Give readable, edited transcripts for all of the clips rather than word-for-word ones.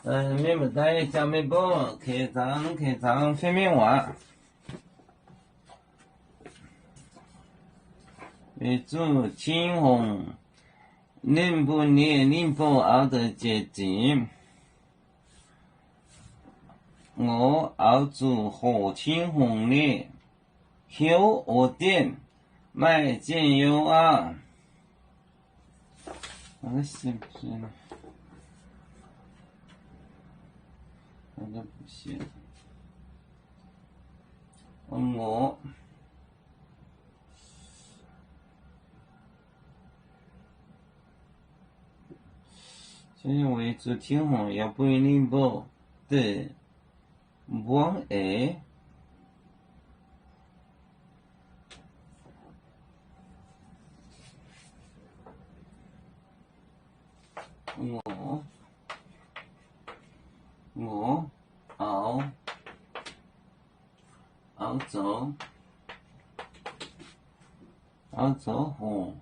面不带小面包，开张，分面碗。为主青红，能不能不熬得接近？我熬煮火青红的，后我点买酱油啊。我信不信？我都不信。我现在为主青红，要不能不的往爱。我熬走红，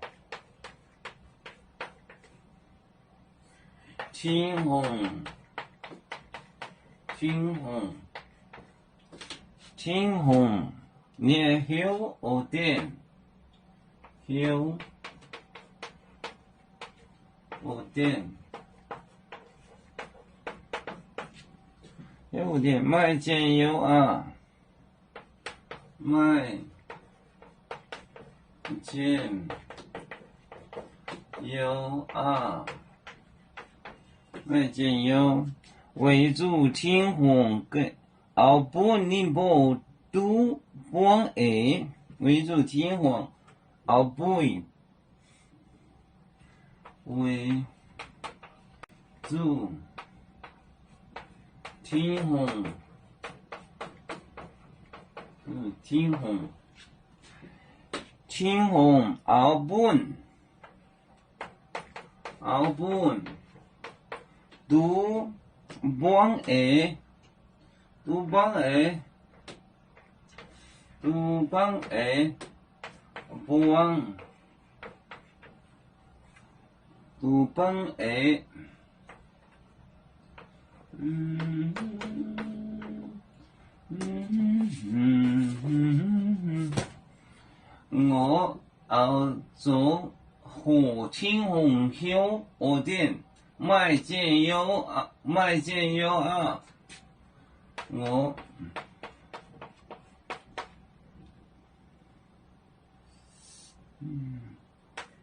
青红，然后我点买酱油啊，买酱油啊，买酱油，为主青红跟熬不宁不都帮爱，为主青红熬不为主青红，青红熬本都帮爱，我熬做火青红后我点买酱油啊，我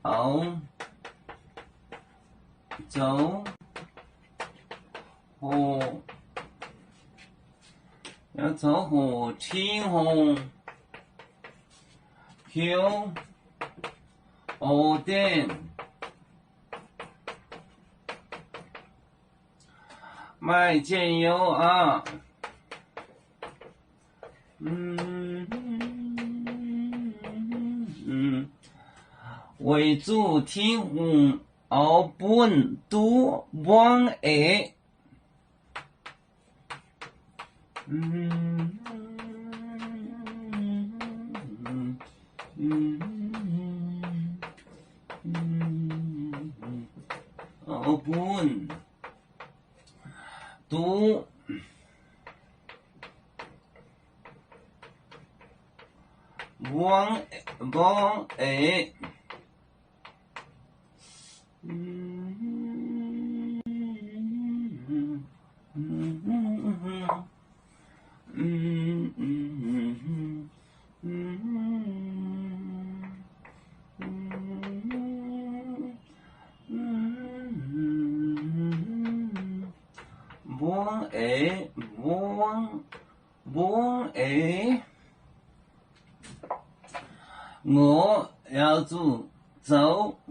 熬走火，要走火青红后我点买酱油啊，为主青红熬本都帮爱，熬本都帮爱。帮爱，我要走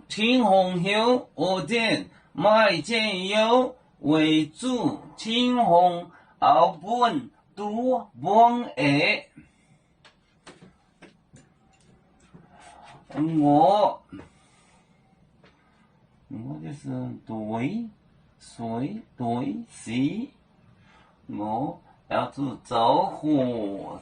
青红后我点买酱油，为主青红熬本都帮爱，我就是对是，我要走火，